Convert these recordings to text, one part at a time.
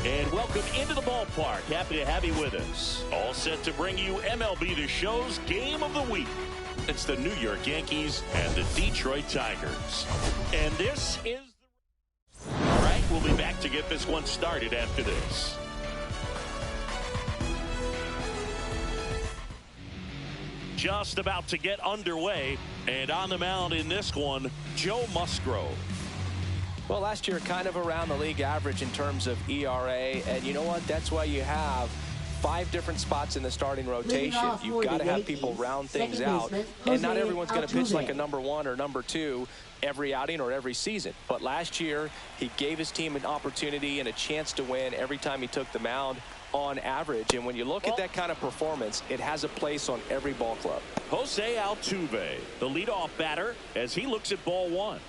And welcome into the ballpark. Happy to have you with us. All set to bring you MLB The Show's Game of the Week. It's the New York Yankees and the Detroit Tigers. And this is all right, we'll be back to get this one started after this. Just about to get underway, and on the mound in this one, Joe Musgrove. Well, last year kind of around the league average in terms of ERA, and you know what? That's why you have 5 different spots in the starting rotation. You've got to have people round things out, and not everyone's going to pitch like a number 1 or number 2 every outing or every season. But last year, he gave his team an opportunity and a chance to win every time he took the mound on average. And when you look at that kind of performance, it has a place on every ball club. Jose Altuve, the leadoff batter, as he looks at ball 1.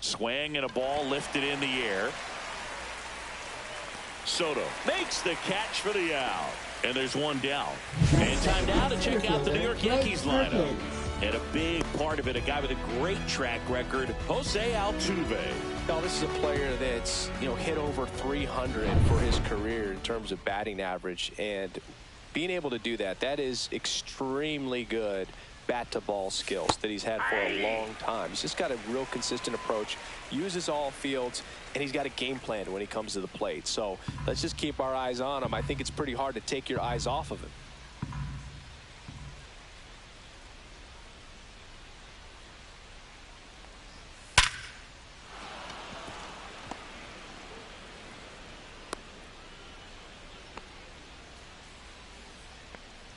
Swing and a ball lifted in the air. Soto makes the catch for the out. And there's one down. And time now to check out the New York Yankees lineup. And a big part of it, a guy with a great track record, Jose Altuve. Now, this is a player that's, hit over 300 for his career in terms of batting average. And being able to do that, that is extremely good bat-to-ball skills that he's had for a long time. He's just got a real consistent approach, uses all fields, and he's got a game plan when he comes to the plate. So let's just keep our eyes on him. I think it's pretty hard to take your eyes off of him.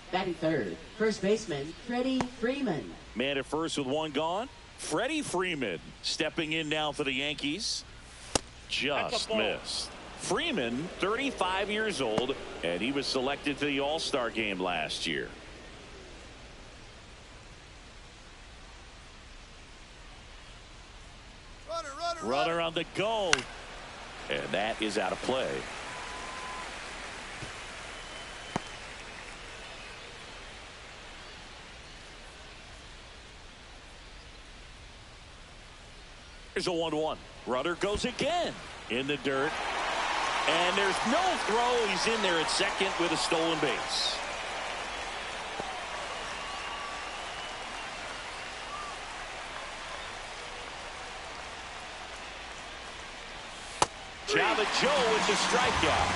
Batting third, first baseman Freddie Freeman. Man at first with one gone. Freddie Freeman stepping in now for the Yankees. Just missed. Freeman, 35 years old, and he was selected to the All-Star game last year. Runner on the go. And that is out of play. Here's a 1-1. Runner goes again in the dirt. And there's no throw. He's in there at second with a stolen base. Java Joe with the strikeout.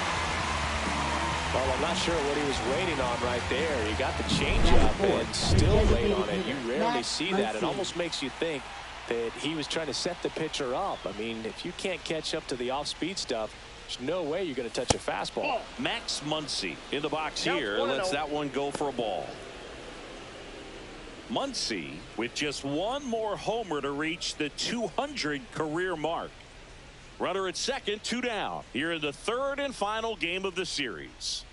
Well, I'm not sure what he was waiting on right there. He got the changeup and still laid on it. You rarely see that. It almost makes you think that he was trying to set the pitcher up. I mean, if you can't catch up to the off-speed stuff, there's no way you're going to touch a fastball. Max Muncy in the box here lets that one go for a ball. Muncy with just one more homer to reach the 200 career mark. Runner at second, 2 down. Here in the third and final game of the series.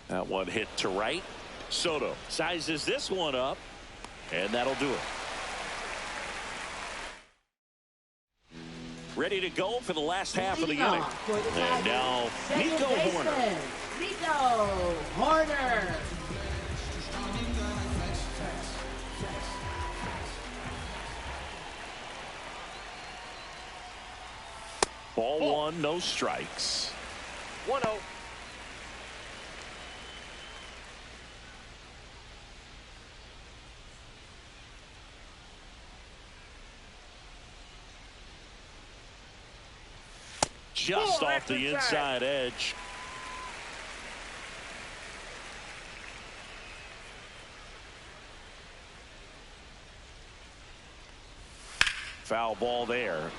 That one hit to right. Soto sizes this one up, and that'll do it. Ready to go for the last half of the inning. And now, Nico Horner. Nico Horner. Ball 1, no strikes. 1-0. Just off the inside edge. Foul ball there.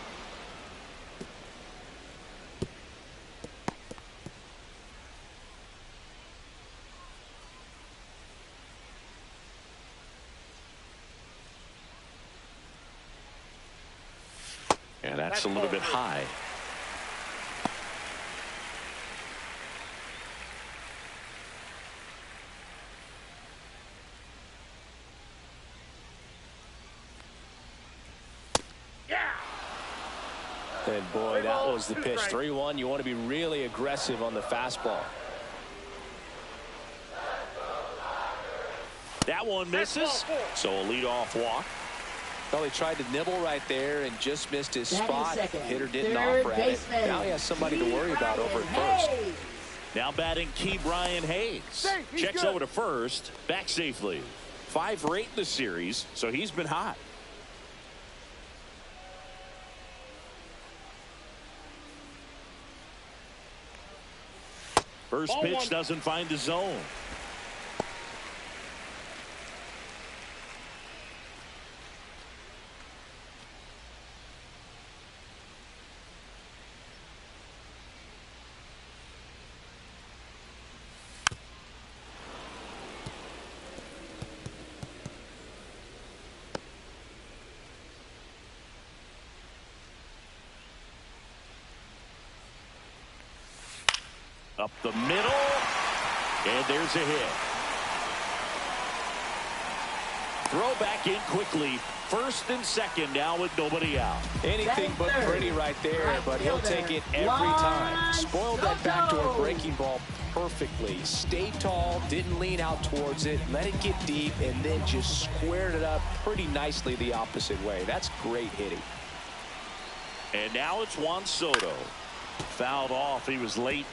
And that's a little bit high. And boy, that was the pitch. 3-1. You want to be really aggressive on the fastball. That one misses, so a leadoff walk. Well, he tried to nibble right there and just missed his spot. Hitter didn't Third offer at it. baseman, Now he has somebody to worry about over at first. Now batting Brian Hayes. Checks over to first, back safely. 5 for 8 in the series, so he's been hot. First pitch doesn't find the zone. Up the middle, and there's a hit. Throw back in quickly. First and second now with nobody out. Anything but pretty right there, but he'll take it every time. Spoiled that backdoor breaking ball perfectly. Stayed tall, didn't lean out towards it, let it get deep, and then just squared it up pretty nicely the opposite way. That's great hitting. And now it's Juan Soto. Fouled off. He was late.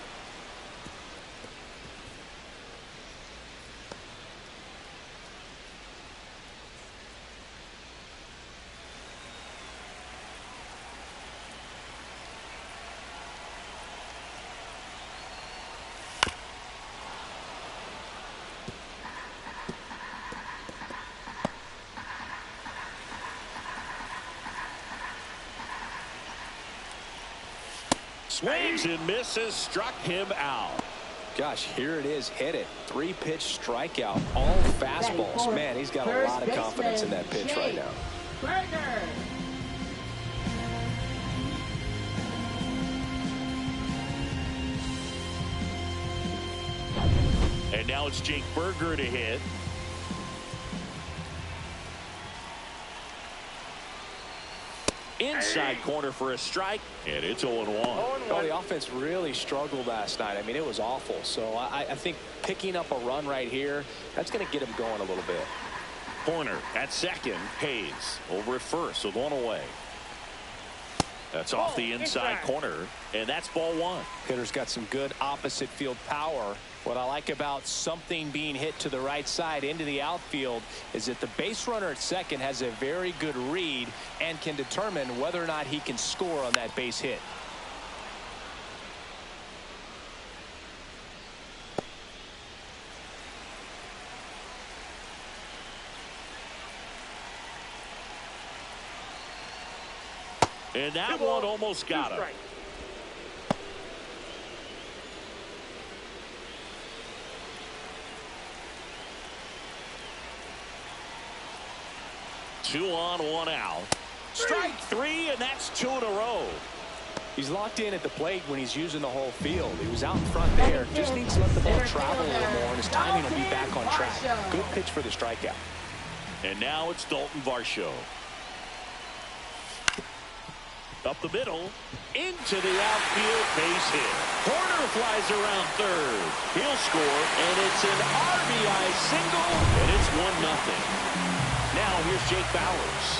Swings and misses, struck him out. Gosh, here it is, hit it. 3-pitch strikeout, all fastballs. Man, he's got a lot of confidence in that pitch right now. And now it's Jake Burger to hit. Inside corner for a strike, and it's 0-1. Oh, the offense really struggled last night. I mean, it was awful. So I think picking up a run right here, that's going to get him going a little bit. Corner at second. Hayes over at first with 1 away. That's off the inside corner, and that's ball 1. Hitter's got some good opposite field power. What I like about something being hit to the right side into the outfield is that the base runner at second has a very good read and can determine whether or not he can score on that base hit. And that one almost got him. 2 on, 1 out. Strike 3, and that's 2 in a row. He's locked in at the plate when he's using the whole field. He was out in front there. Just needs to let the ball travel a little more, and his timing will be back on track. Good pitch for the strikeout. And now it's Dalton Varsho. Up the middle, into the outfield, base hit. Horner flies around third. He'll score, and it's an RBI single, and it's 1-0. Now here's Jake Bowers.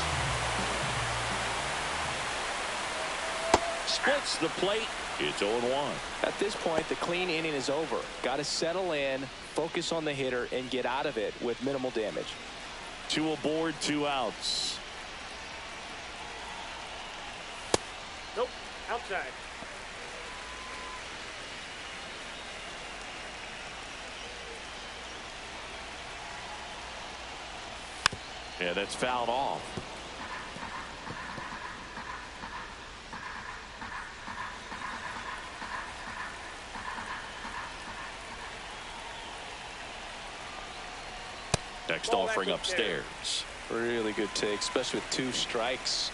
Splits the plate. It's 0-1. At this point, the clean inning is over. Got to settle in, focus on the hitter, and get out of it with minimal damage. 2 aboard, 2 outs. Nope, outside. Yeah, that's fouled off. Next offering upstairs. Really good take, especially with 2 strikes.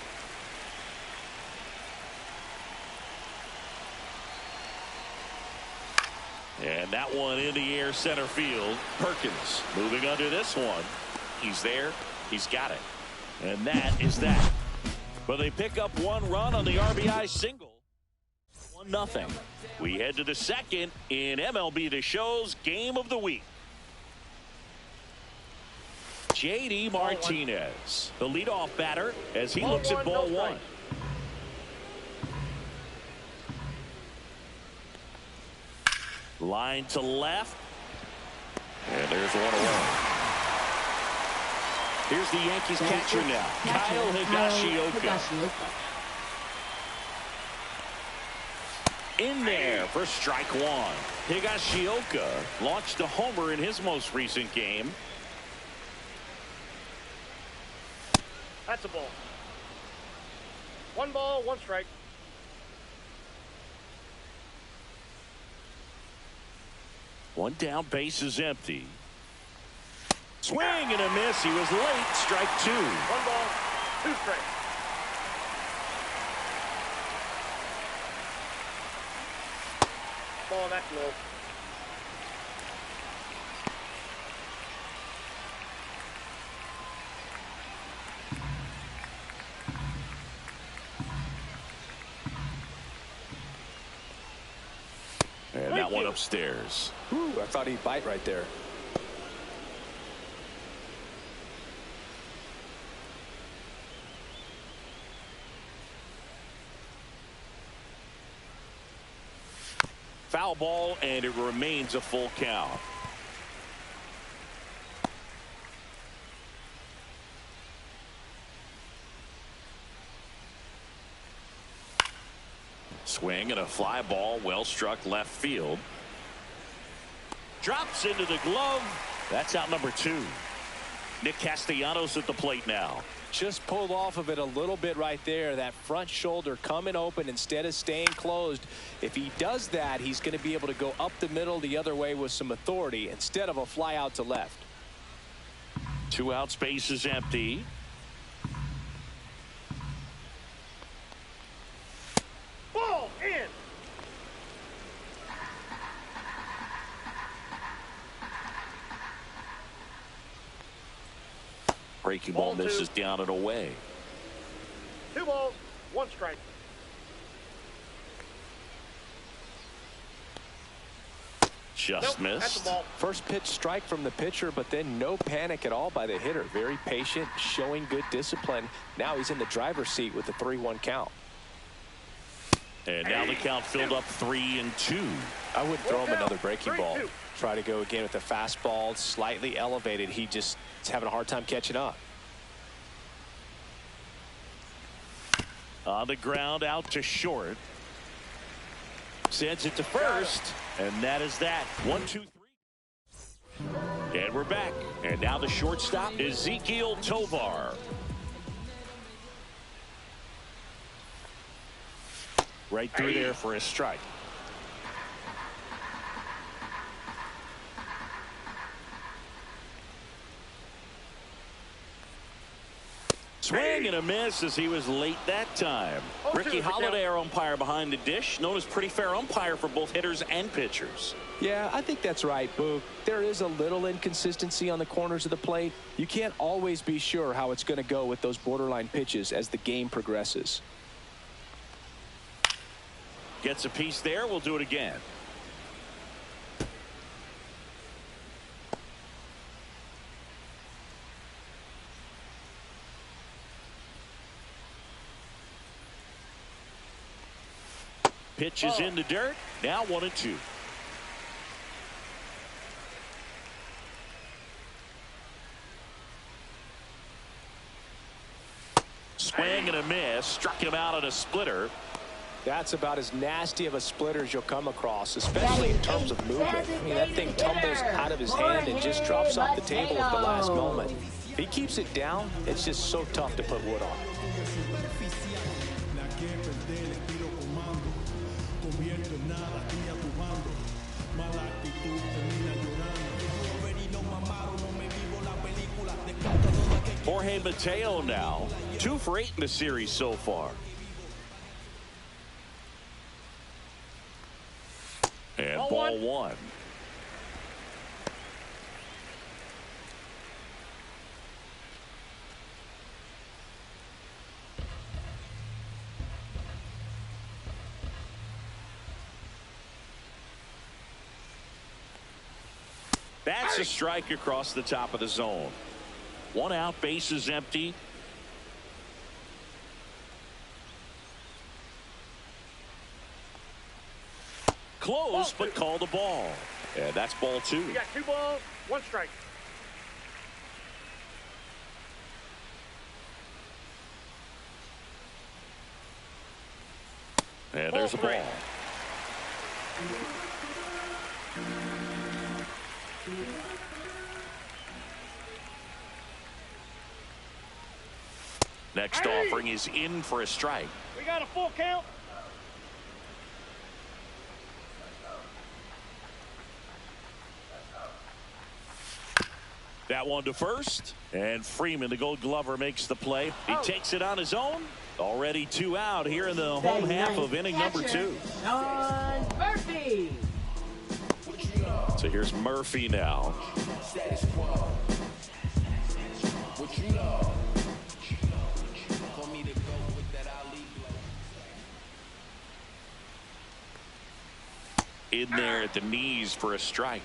And that one in the air center field. Perkins moving under this one. He's there. He's got it. And that is that. But they pick up 1 run on the RBI single. 1-0. We head to the second in MLB The Show's Game of the Week. J.D. Martinez, the leadoff batter, as he looks at ball one. Line to left. And there's one away. Here's the Yankees catcher now, Kyle Higashioka. In there for strike one. Higashioka launched a homer in his most recent game. That's a ball. 1 ball, 1 strike. One down, base is empty. Swing and a miss. He was late. Strike 2. 1 ball, 2 strikes. Ball, that's low. And that one upstairs. Ooh, I thought he'd bite right there. Foul ball, and it remains a full count. Swing and a fly ball, well struck left field. Drops into the glove. That's out number 2. Nick Castellanos at the plate now. Just pulled off of it a little bit right there. That front shoulder coming open instead of staying closed. If he does that, he's going to be able to go up the middle the other way with some authority instead of a fly out to left. 2 out, space is empty. Ball in. Breaking ball misses down and away. 2 balls, 1 strike. Just missed. That's a ball. First pitch strike from the pitcher, but then no panic at all by the hitter. Very patient, showing good discipline. Now he's in the driver's seat with the 3-1 count. And now the count filled up 3-2. I wouldn't throw him another breaking ball. Try to go again with the fastball, slightly elevated. He just is having a hard time catching up. On the ground, out to short. Sends it to first, and that is that. 1, 2, 3. And we're back. And now the shortstop, Ezekiel Tovar. Right through there for a strike. Swing and a miss as he was late that time. Ricky Holiday, our umpire behind the dish, known as pretty fair umpire for both hitters and pitchers. Yeah, I think that's right, Boog. There is a little inconsistency on the corners of the plate. You can't always be sure how it's going to go with those borderline pitches as the game progresses. Gets a piece there. We'll do it again. Pitch is in the dirt. Now 1-2. Swing and a miss. Struck him out on a splitter. That's about as nasty of a splitter as you'll come across, especially in terms of movement. I mean, that thing tumbles out of his hand and just drops off the table at the last moment. If he keeps it down, it's just so tough to put wood on. Jorge Mateo now 2 for 8 in the series so far. And ball 1. That's a strike across the top of the zone. One out, bases empty. Close, but called a ball. And that's ball 2. You got 2 balls, 1 strike. And there's a ball. Next offering is in for a strike. We got a full count. That one to first. And Freeman, the Gold Glover, makes the play. He takes it on his own. Already 2 out here in the home half of inning number 2. Sean Murphy. So here's Murphy now. In there at the knees for a strike.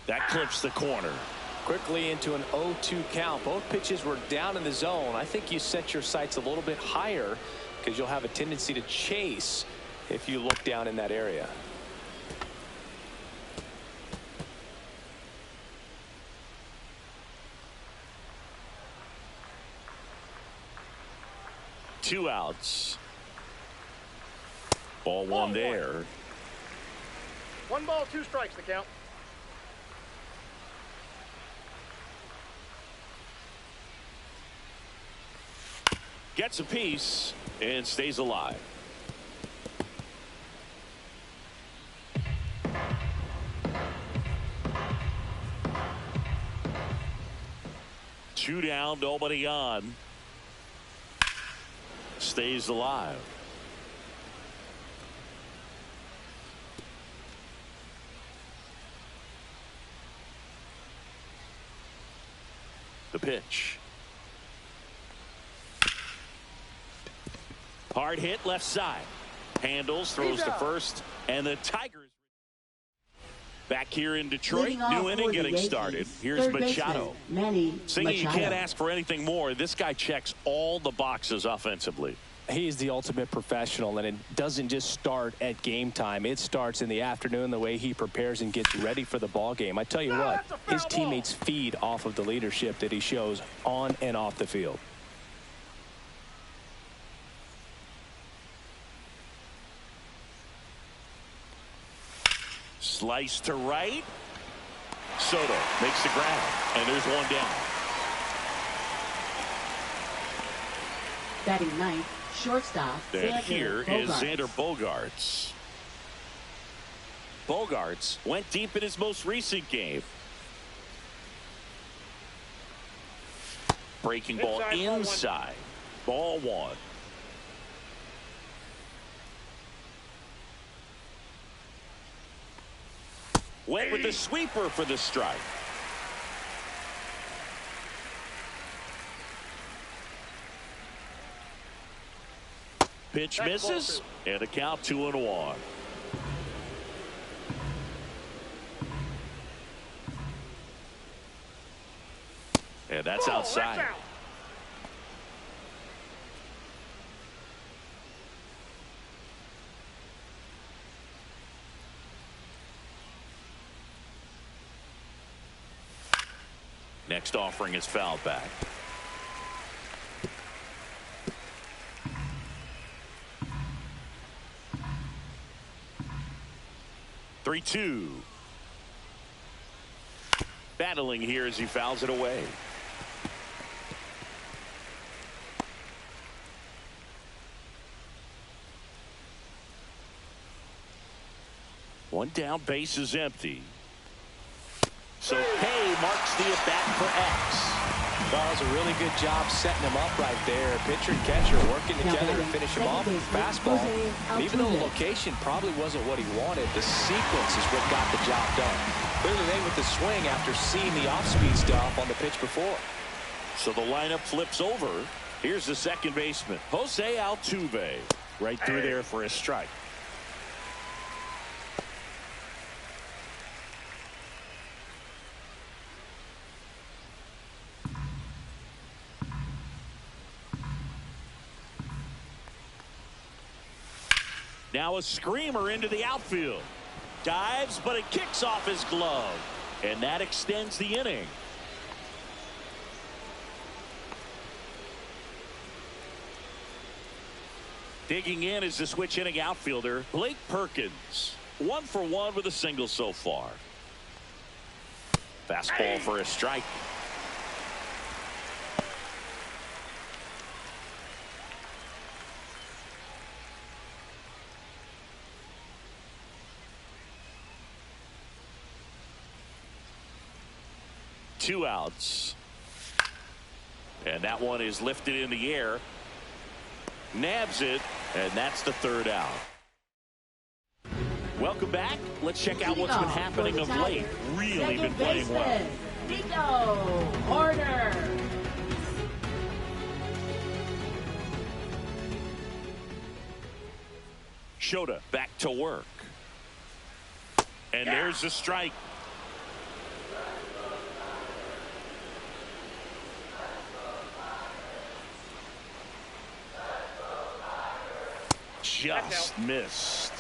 That clips the corner. Quickly into an 0-2 count. Both pitches were down in the zone. I think you set your sights a little bit higher because you'll have a tendency to chase if you look down in that area. Two outs. Ball 1 there. 1 ball, 2 strikes to count. Gets a piece and stays alive. Two down, nobody on. Stays alive. The pitch. Hard hit left side. Handles, throws to first, and the Tigers back here in Detroit. New inning getting started. Here's Machado. Singing, you can't ask for anything more. This guy checks all the boxes offensively. He's the ultimate professional, and it doesn't just start at game time. It starts in the afternoon, the way he prepares and gets ready for the ball game. I tell you what, his teammates feed off of the leadership that he shows on and off the field. Slice to right. Soto makes the grab, and there's 1 down. Batting ninth, shortstop. And here is Xander Bogaerts. Bogaerts went deep in his most recent game. Breaking ball inside. Ball 1. Went with the sweeper for the strike. Pitch misses, and a count 2-1. And that's outside. Next offering is fouled back. Three-two. Battling here as he fouls it away. One down, base is empty. So Kay marks the at-bat for X. Well, that was a really good job setting him up right there. Pitcher and catcher working together to finish him off with fastball. And even though the location probably wasn't what he wanted, the sequence is what got the job done. Clearly they with the swing after seeing the off-speed stuff on the pitch before. So the lineup flips over. Here's the second baseman, Jose Altuve. Right through there for a strike. Now a screamer into the outfield. Dives, but it kicks off his glove. And that extends the inning. Digging in is the switch inning outfielder, Blake Perkins. 1 for 1 with a single so far. Fastball for a strike. Two outs. And that one is lifted in the air. Nabs it, and that's the third out. Welcome back. Let's check out what's been happening of late. Really been playing well. Nico Order. Shota back to work. And there's the strike. Just missed.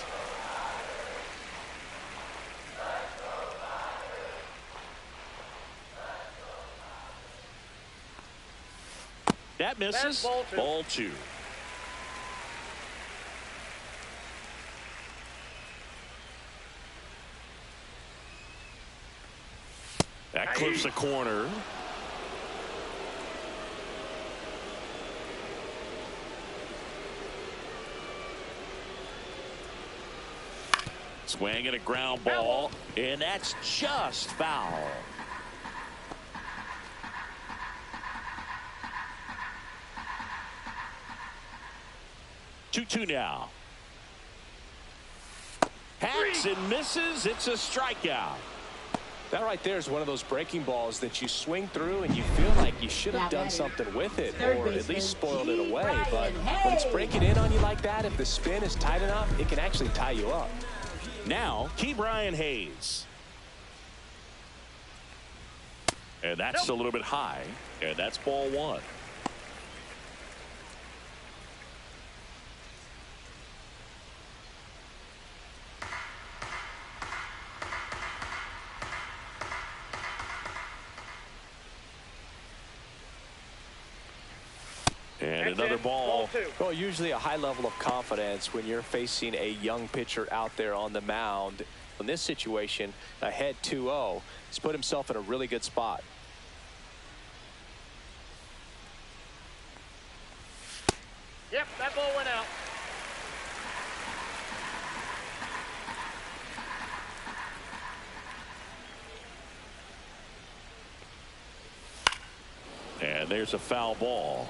That misses. Ball two. That clips the corner. Swing and a ground ball, and that's just foul. 2-2 now. Hacks and misses. It's a strikeout. That right there is one of those breaking balls that you swing through and you feel like you should have done something with it, or at least spoiled it away. But when it's breaking in on you like that, if the spin is tight enough, it can actually tie you up. Now, Brian Hayes. And that's a little bit high, and that's ball one. And another ball. Well, usually a high level of confidence when you're facing a young pitcher out there on the mound. In this situation, ahead 2-0, he's put himself in a really good spot. Yep, that ball went out. And there's a foul ball.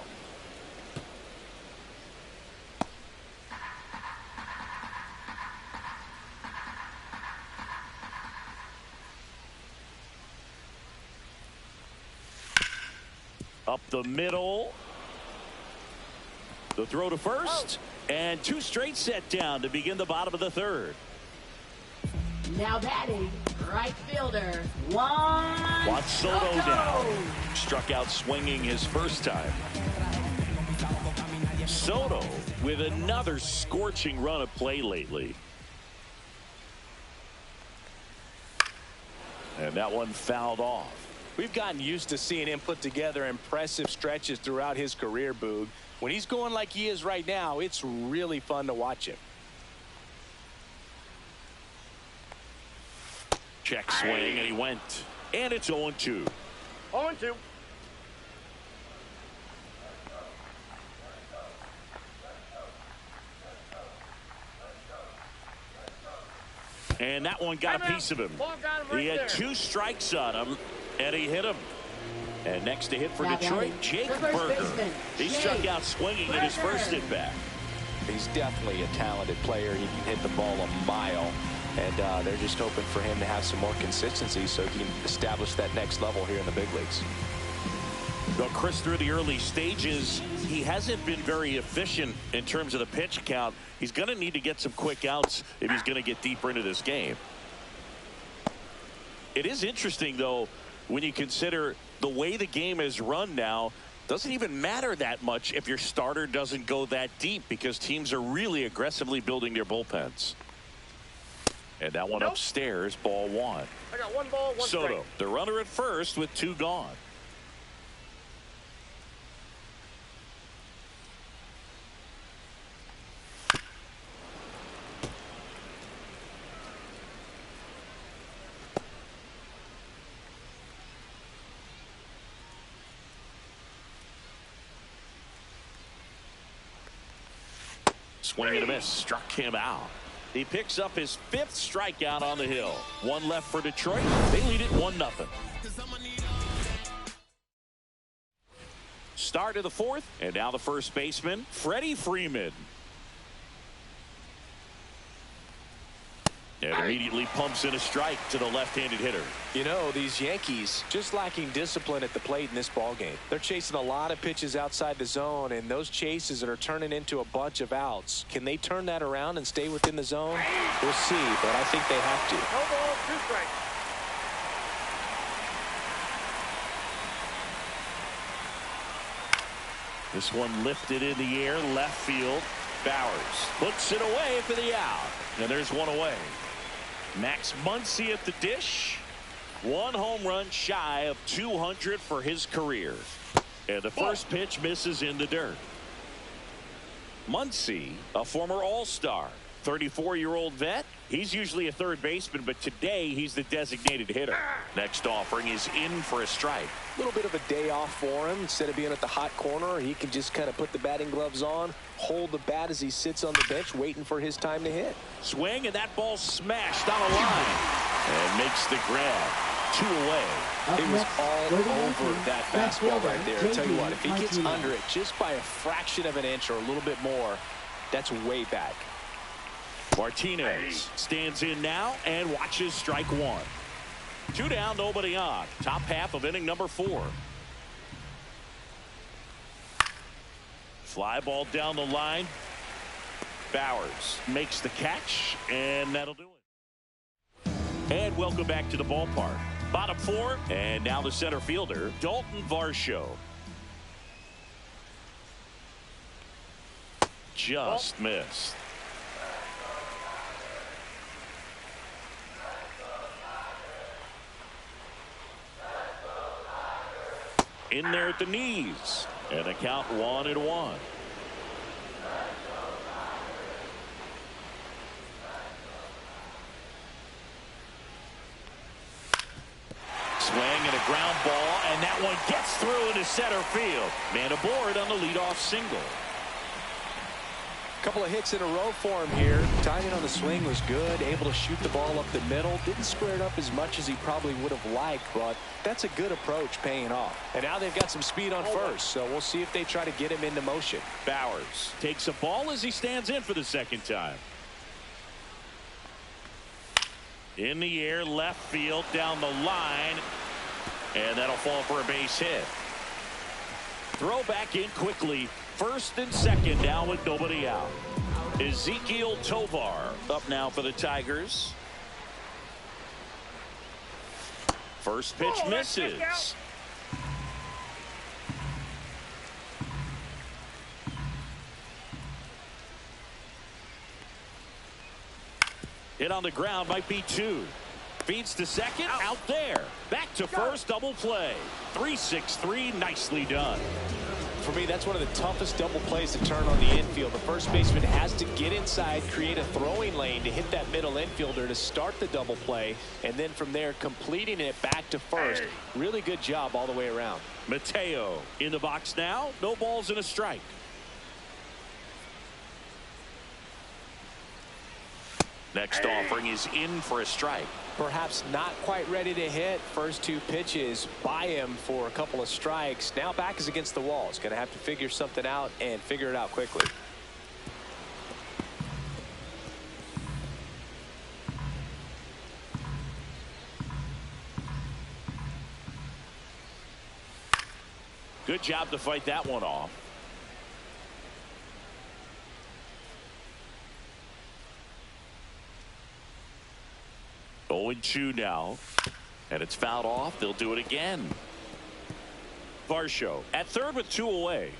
Up the middle. The throw to first. And two straight set down to begin the bottom of the third. Now batting, right fielder, Juan Soto down. Struck out swinging his first time. Soto with another scorching run of play lately. And that one fouled off. We've gotten used to seeing him put together impressive stretches throughout his career, Boog. When he's going like he is right now, it's really fun to watch him. Check swing, and he went. And it's 0-2. 0-2. And that one got a piece of him. He had two strikes on him, and he hit him. And next to hit for Detroit, Jake Burger. He struck out swinging in his first at bat. He's definitely a talented player. He can hit the ball a mile. And they're just hoping for him to have some more consistency so he can establish that next level here in the big leagues. Well, Chris, through the early stages, he hasn't been very efficient in terms of the pitch count. He's going to need to get some quick outs if he's going to get deeper into this game. It is interesting, though, when you consider the way the game is run now. Doesn't even matter that much if your starter doesn't go that deep, because teams are really aggressively building their bullpens. And that one upstairs, ball one. I got one ball, one Soto, strike. the runner at first with 2 gone. Swing and a miss, struck him out. He picks up his 5th strikeout on the hill. 1 left for Detroit. They lead it 1-0. Start of the 4th, and now the first baseman, Freddie Freeman. And immediately pumps in a strike to the left-handed hitter. You know, these Yankees just lacking discipline at the plate in this ballgame. They're chasing a lot of pitches outside the zone, and those chases are turning into a bunch of outs. Can they turn that around and stay within the zone? We'll see, but I think they have to. No ball, 2 strikes. This one lifted in the air, left field. Bowers puts it away for the out. And there's one away. Max Muncy at the dish. 1 home run shy of 200 for his career. And the first pitch misses in the dirt. Muncy, a former All-Star, 34-year-old vet. He's usually a third baseman, but today he's the designated hitter. Next offering is in for a strike. A little bit of a day off for him. Instead of being at the hot corner, he can just kind of put the batting gloves on, hold the bat as he sits on the bench waiting for his time to hit. Swing, and that ball smashed on a line and makes the grab. 2 away. It was all over that fastball right there. I tell you what, if he gets under it just by a fraction of an inch or a little bit more, that's way back. Martinez stands in now and watches strike 1. 2 down, nobody on. Top half of inning number 4. Fly ball down the line. Bowers makes the catch, and that'll do it. And welcome back to the ballpark. Bottom 4, and now the center fielder, Dalton Varsho. Just missed. In there at the knees, and a count 1-1. Swing and a ground ball, and that one gets through into center field. Man aboard on the leadoff single. Couple of hits in a row for him here. Timing on the swing was good, able to shoot the ball up the middle. Didn't square it up as much as he probably would have liked, but that's a good approach paying off. And now they've got some speed on first, so we'll see if they try to get him into motion. Bowers takes a ball as he stands in for the second time. In the air, left field, down the line, and that'll fall for a base hit. Throw back in quickly. First and second now with nobody out. Ezekiel Tovar up now for the Tigers. First pitch misses. Hit on the ground, might be 2. Feeds to second, out there. Back to first, double play. 3-6-3, nicely done. For me, that's one of the toughest double plays to turn on the infield. The first baseman has to get inside, create a throwing lane to hit that middle infielder to start the double play, and then from there completing it back to first. Really good job all the way around. Mateo in the box now. No balls and a strike. Next offering is in for a strike. Perhaps not quite ready to hit. First 2 pitches by him for a couple of strikes. Now back is against the wall. He's going to have to figure something out and figure it out quickly. Good job to fight that one off. Oh, 0-2 now, and it's fouled off. They'll do it again. Varsho at third with 2 away.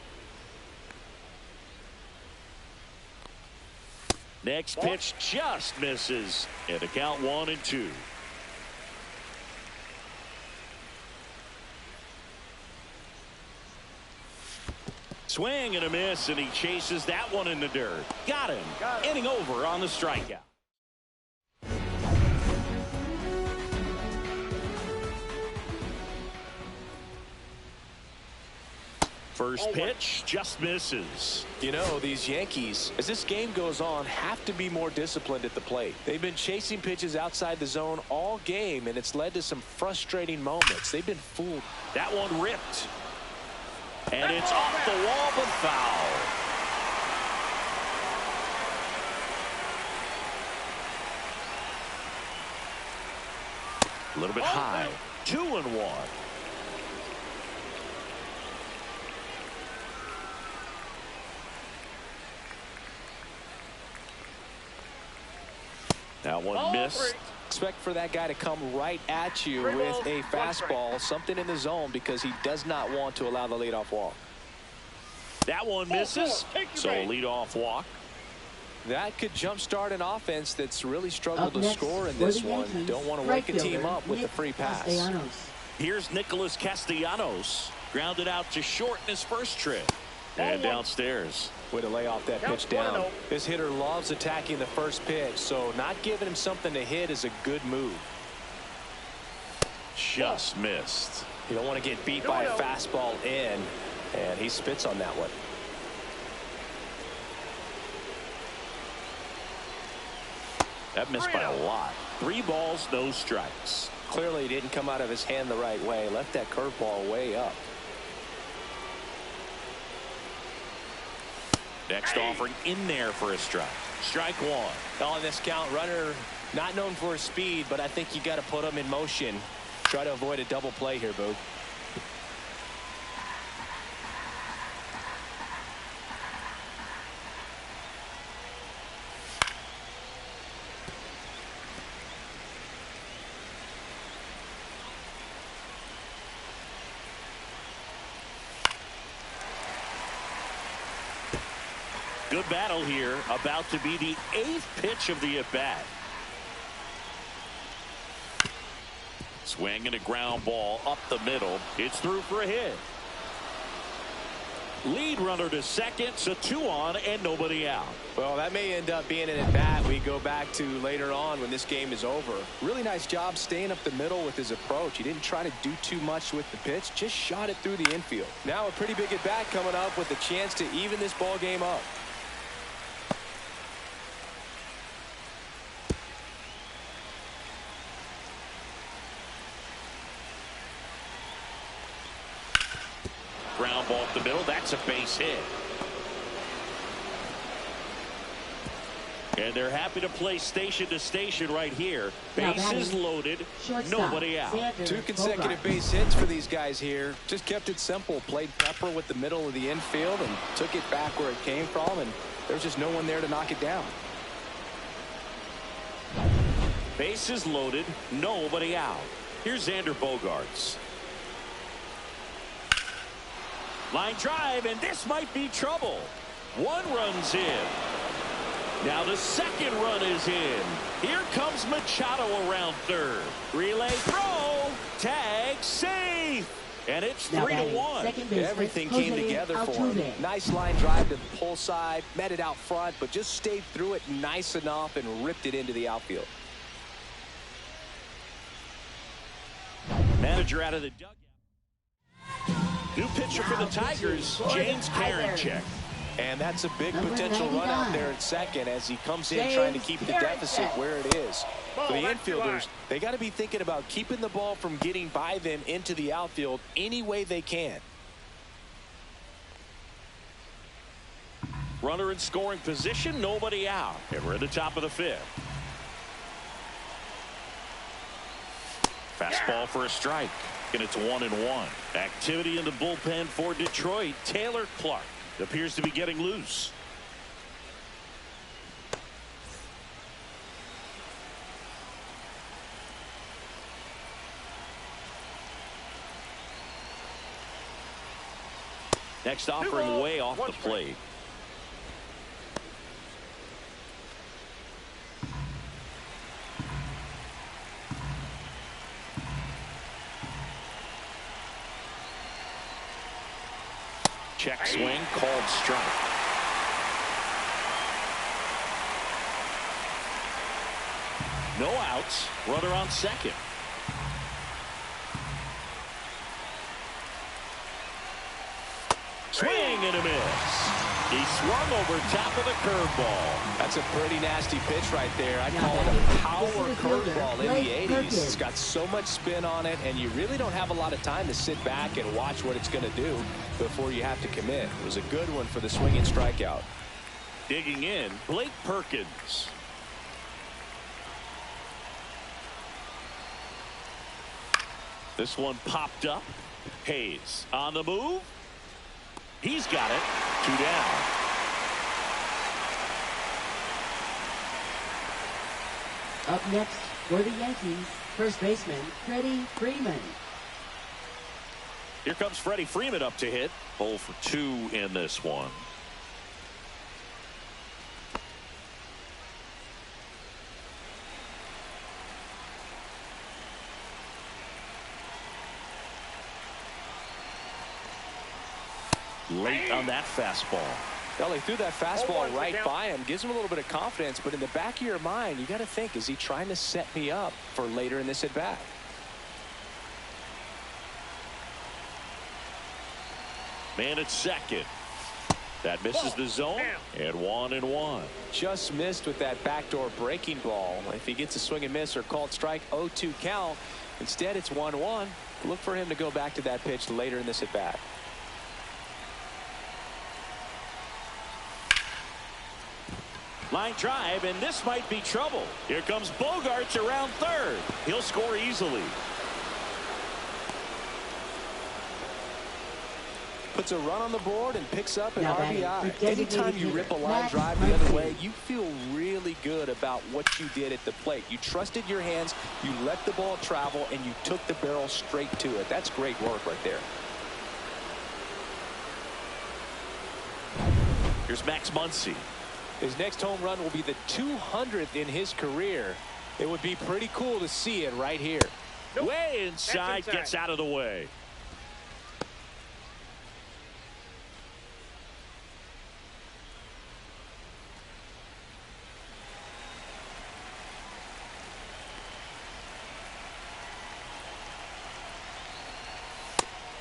Next pitch just misses. And a count 1-2. Swing and a miss, and he chases that one in the dirt. Got him. Inning over on the strikeout. First pitch just misses. You know, these Yankees, as this game goes on, have to be more disciplined at the plate. They've been chasing pitches outside the zone all game, and it's led to some frustrating moments. They've been fooled. That one ripped. And it's off the wall, but foul. A little bit high. 2-1. That one missed. Expect for that guy to come right at you with a fastball, something in the zone, because he does not want to allow the leadoff walk. That one misses. So leadoff walk. That could jumpstart an offense that's really struggled to score in this one. Don't want to wake a team up with the free pass. Here's Nicholas Castellanos. Grounded out to short in his first trip. And downstairs. Way to lay off that pitch down. This hitter loves attacking the first pitch, so not giving him something to hit is a good move. Just missed. You don't want to get beat by a fastball in, and he spits on that one. That missed by a lot. 3 balls, no strikes. Clearly he didn't come out of his hand the right way. Left that curveball way up. Next offering in there for a strike. Strike 1. On this count, runner not known for his speed, but I think you got to put him in motion. Try to avoid a double play here, Boog. Good battle here. About to be the 8th pitch of the at-bat. Swing and a ground ball up the middle. It's through for a hit. Lead runner to second, so 2 on and nobody out. Well, that may end up being an at-bat we go back to later on when this game is over. Really nice job staying up the middle with his approach. He didn't try to do too much with the pitch, just shot it through the infield. Now a pretty big at-bat coming up with a chance to even this ball game up. Ground ball up the middle. That's a base hit. And they're happy to play station to station right here. Bases loaded. Nobody out. 2 consecutive base hits for these guys here. Just kept it simple. Played pepper with the middle of the infield and took it back where it came from. And there's just no one there to knock it down. Bases loaded. Nobody out. Here's Xander Bogaerts. Line drive, and this might be trouble. 1 run's in. Now the second run is in. Here comes Machado around third. Relay throw. Tag safe. And it's 3-1. Everything came together for him. Nice line drive to the pull side. Met it out front, but just stayed through it nice enough and ripped it into the outfield. Manager out of the dugout. New pitcher for the Tigers, James Karinchak. And that's a big potential run out there at second as he comes in trying to keep the deficit where it is. For the infielders, they got to be thinking about keeping the ball from getting by them into the outfield any way they can. Runner in scoring position, nobody out. And we're at the top of the 5th. Fastball for a strike. And it's 1-1. Activity in the bullpen for Detroit. Taylor Clark appears to be getting loose. Next offering way off the plate. Check swing, called strike. No outs, runner on second. Swing and a miss. He swung over top of the curveball. That's a pretty nasty pitch right there. I call it a power curveball in the 80s. It's got so much spin on it, and you really don't have a lot of time to sit back and watch what it's going to do before you have to commit. It was a good one for the swinging strikeout. Digging in, Blake Perkins. This one popped up. Hayes on the move. He's got it. 2 down. Up next for the Yankees, first baseman Freddie Freeman. Here comes Freddie Freeman up to hit. 0 for 2 in this one. Late on that fastball. Well, he threw that fastball right by him. Gives him a little bit of confidence, but in the back of your mind, you got to think, is he trying to set me up for later in this at bat? Man at second. That misses the zone, and 1-1. Just missed with that backdoor breaking ball. If he gets a swing and miss or called strike, 0-2 count. Instead, it's 1-1. Look for him to go back to that pitch later in this at bat. Line drive, and this might be trouble. Here comes Bogarts around third. He'll score easily. Puts a run on the board and picks up an RBI. Anytime you rip a line drive the other way, you feel really good about what you did at the plate. You trusted your hands, you let the ball travel, and you took the barrel straight to it. That's great work right there. Here's Max Muncy. His next home run will be the 200th in his career. It would be pretty cool to see it right here. Nope. Way inside, gets out of the way.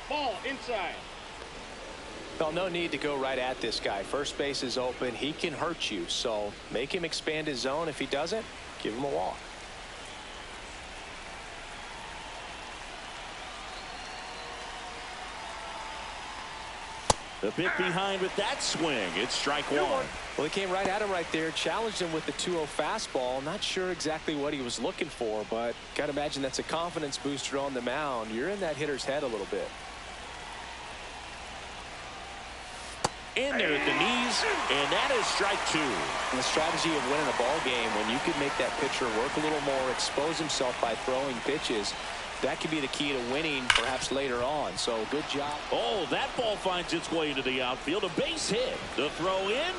Ball inside. Well, no need to go right at this guy. First base is open. He can hurt you. So make him expand his zone. If he doesn't, give him a walk. The bit behind with that swing. It's strike 1. Well, he came right at him right there, challenged him with the 2-0 fastball. Not sure exactly what he was looking for, but got to imagine that's a confidence booster on the mound. You're in that hitter's head a little bit. In there at the knees, and that is strike 2. And the strategy of winning a ball game, when you can make that pitcher work a little more, expose himself by throwing pitches, that could be the key to winning perhaps later on. So good job. Oh, that ball finds its way into the outfield. A base hit. The throw in.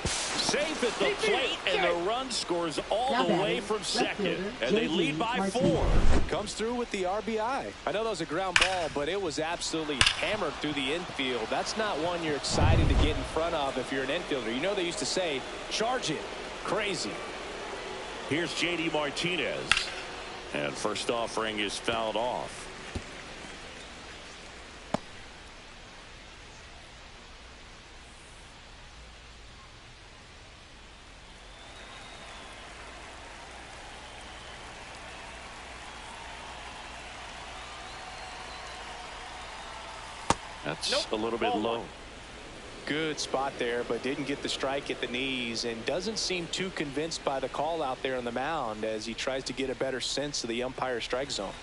Safe at the plate, and the run scores all the way from second. And they lead by 4. Comes through with the RBI. I know that was a ground ball, but it was absolutely hammered through the infield. That's not one you're excited to get in front of if you're an infielder. You know they used to say, charge it. Crazy. Here's J.D. Martinez. And first offering is fouled off. That's a little bit low. Good spot there, but didn't get the strike at the knees, and doesn't seem too convinced by the call out there on the mound as he tries to get a better sense of the umpire strike zone.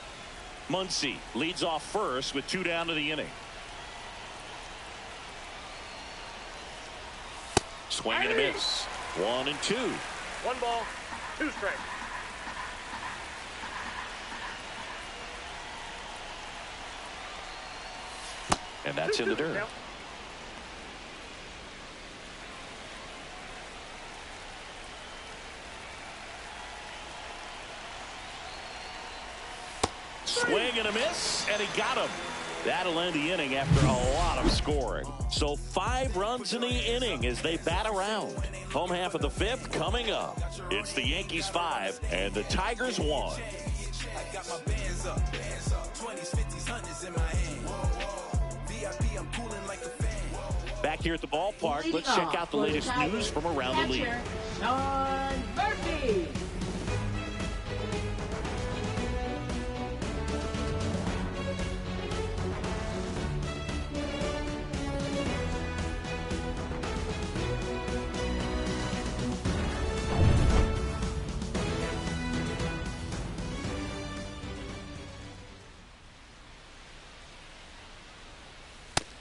Muncy leads off first with 2 down to the inning. Swing and a miss. 1-2. 1 ball, 2 strikes. And that's in the dirt. Swing and a miss, and he got him. That'll end the inning after a lot of scoring. So 5 runs in the inning as they bat around. Home half of the 5th coming up. It's the Yankees 5 and the Tigers 1. Back here at the ballpark, let's check out the latest news from around the league. Sean Murphy.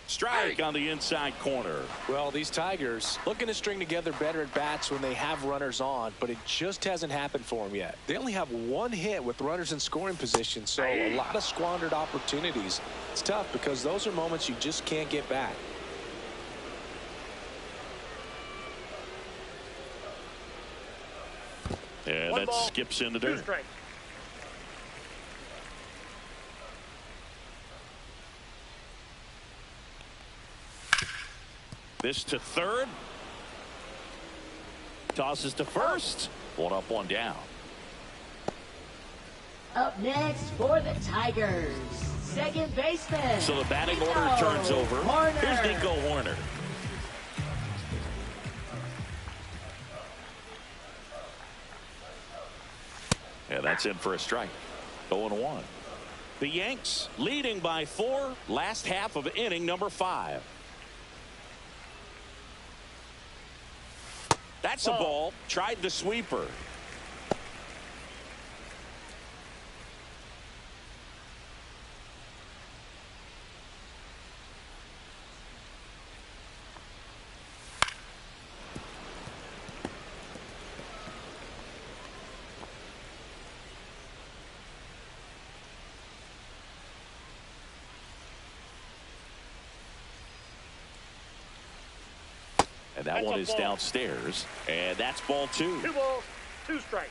Strike on the inside corner. Well, these Tigers looking to string together better at bats when they have runners on, but it just hasn't happened for them yet. They only have 1 hit with runners in scoring position, so a lot of squandered opportunities. It's tough because those are moments you just can't get back. And that skips in the dirt. This to third. Tosses to first. 1 up, 1 down. Up next for the Tigers, second baseman. So the batting order turns over. Here's Nico Hoerner. Yeah, that's in for a strike. 0-1. The Yanks leading by 4. Last half of inning number 5. That's a ball. Tried the sweeper. And that one is downstairs. And that's ball 2. 2 balls, 2 strikes.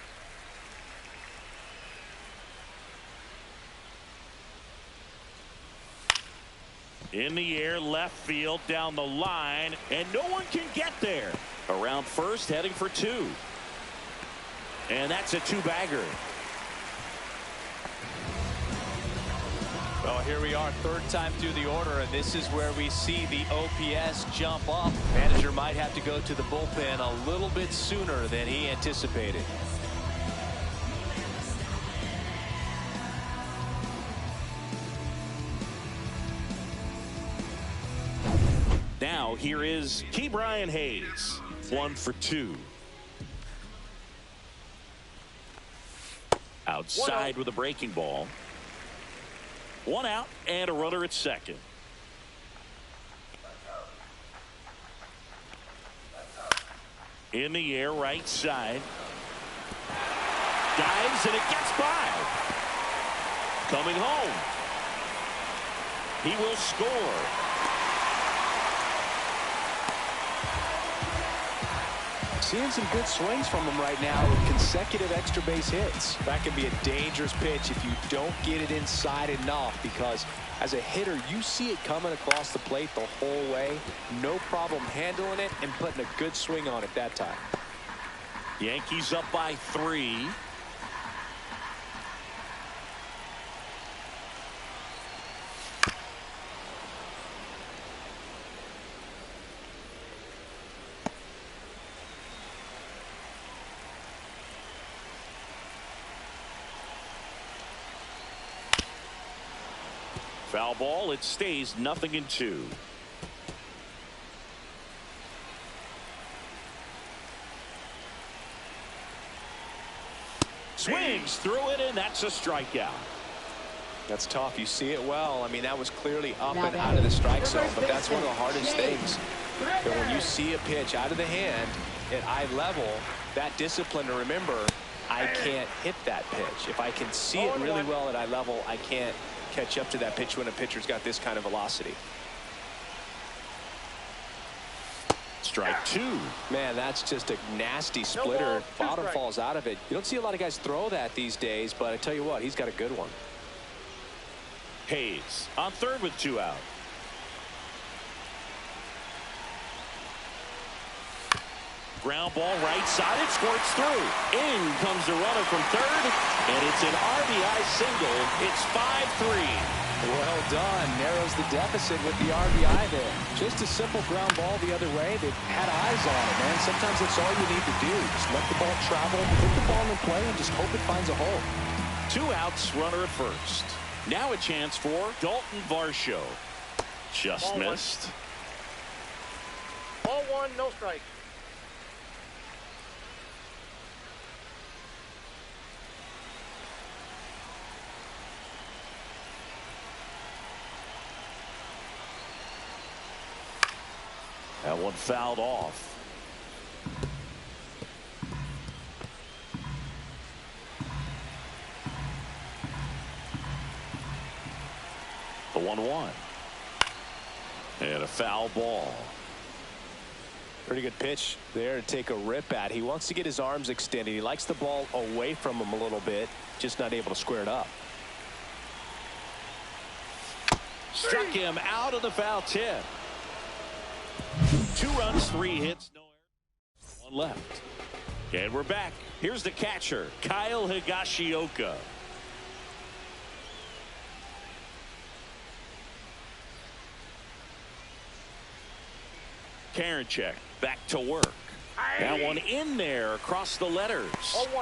In the air, left field, down the line, and no one can get there. Around first, heading for 2. And that's a 2-bagger. Well, here we are, 3rd time through the order, and this is where we see the OPS jump up. Manager might have to go to the bullpen a little bit sooner than he anticipated. Now here is Ke'Bryan Hayes. 1 for 2. Outside with a breaking ball. 1 out and a runner at second. In the air, right side. Dives and it gets by. Coming home. He will score. Seeing some good swings from him right now with consecutive extra base hits. That can be a dangerous pitch if you don't get it inside enough, because as a hitter you see it coming across the plate the whole way. No problem handling it and putting a good swing on it that time. Yankees up by 3. Foul ball. It stays 0-2. Swings through it, and that's a strikeout. That's tough. You see it well. I mean, that was clearly up and out of the strike zone, but that's one of the hardest things. That when you see a pitch out of the hand at eye level, that discipline to remember, I can't hit that pitch. If I can see it really well at eye level, I can't catch up to that pitch when a pitcher's got this kind of velocity. Strike 2. Man, that's just a nasty splitter. Bottom falls out of it. You don't see a lot of guys throw that these days, but I tell you what, he's got a good one. Hayes on third with 2 out. Ground ball right side. It squirts through. In comes the runner from third. And it's an RBI single. It's 5-3. Well done. Narrows the deficit with the RBI there. Just a simple ground ball the other way. They had eyes on it, man. Sometimes that's all you need to do. Just let the ball travel, put the ball in play, and just hope it finds a hole. 2 outs, runner at first. Now a chance for Dalton Varsho. Just Ball missed. Ball 1, no strike. That one fouled off. The 1-1. And a foul ball. Pretty good pitch there to take a rip at. He wants to get his arms extended. He likes the ball away from him a little bit, just not able to square it up. Struck him out of the foul tip. 2 runs, 3 hits, no errors, 1 left. And we're back. Here's the catcher, Kyle Higashioka. Karinchak back to work. That one in there across the letters.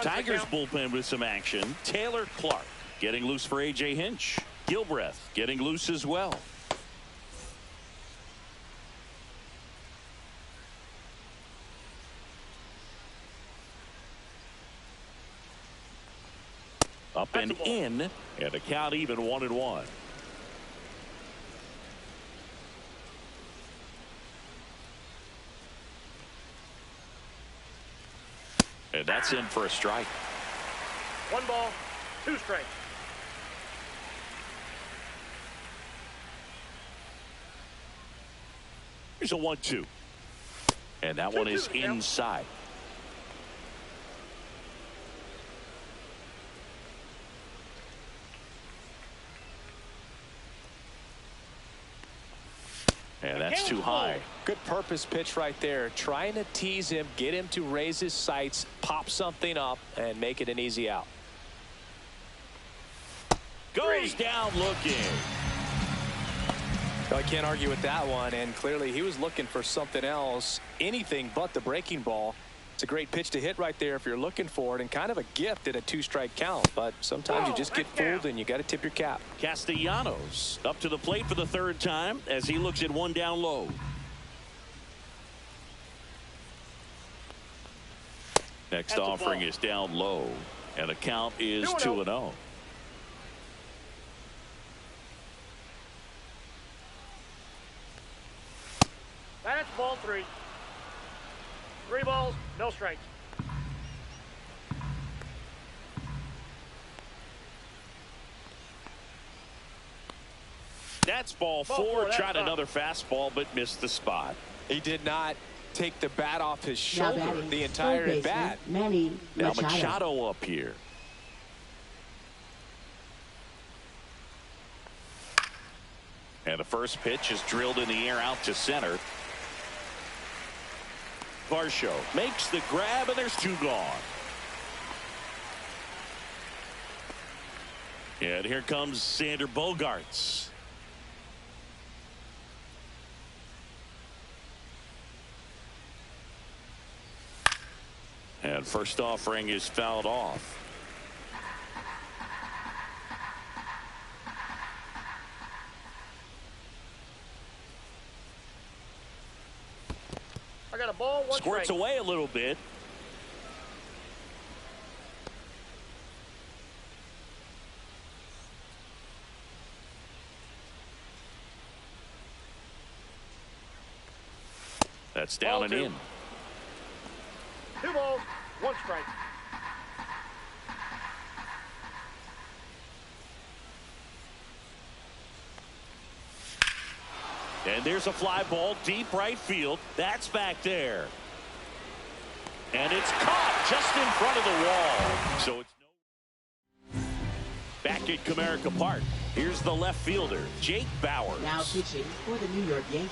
Tigers bullpen with some action. Taylor Clark getting loose for A.J. Hinch. Gilbreth getting loose as well. Up and in, and the count even 1-1. And that's in for a strike. 1 ball, 2 strikes. Here's a 1-2. And that one is inside. And that's too high. Good purpose pitch right there. Trying to tease him, get him to raise his sights, pop something up, and make it an easy out. Goes down looking. I can't argue with that one, and clearly he was looking for something else, anything but the breaking ball. It's a great pitch to hit right there if you're looking for it, and kind of a gift at a 2-strike count. But sometimes you just get fooled and you got to tip your cap. Castellanos up to the plate for the 3rd time as he looks at 1 down low. Next offering is down low, and the count is 2-0. That's ball 3. 3 balls, no strikes. That's ball 4. Tried another fastball, but missed the spot. He did not take the bat off his shoulder the entire at bat. Now Machado up here. And the first pitch is drilled in the air out to center. Varsho makes the grab, and there's 2 gone. And here comes Sander Bogaerts. And first offering is fouled off. I got a ball, 1 Squirts strike. away a little bit. That's down and in. 2 balls, 1 strike. And there's a fly ball deep right field. That's back there. And it's caught just in front of the wall. So it's no. Back at Comerica Park. Here's the left fielder, Jake Bauers. Now pitching for the New York Yankees.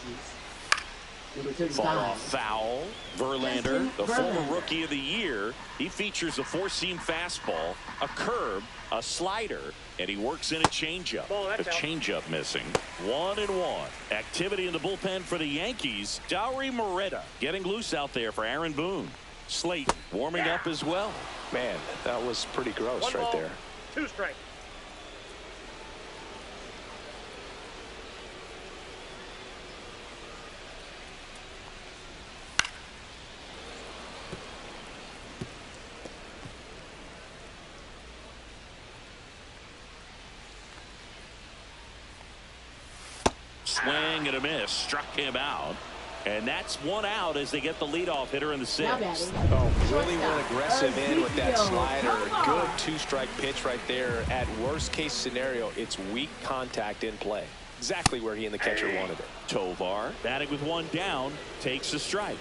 Number Fall 35. off foul. Verlander, the former Rookie of the Year. He features a four-seam fastball, a curve, a slider, and he works in a changeup. A changeup missing. 1-1. Activity in the bullpen for the Yankees. Dauri Moreta getting loose out there for Aaron Boone. Slate warming up as well. Man, that was pretty gross right there. 2 strikes. Swing and a miss. Struck him out. And that's 1 out as they get the leadoff hitter in the 6th. Oh, really went aggressive in with that slider. Good 2-strike pitch right there. At worst case scenario, it's weak contact in play. Exactly where he and the catcher wanted it. Tovar batting with 1 down, takes a strike.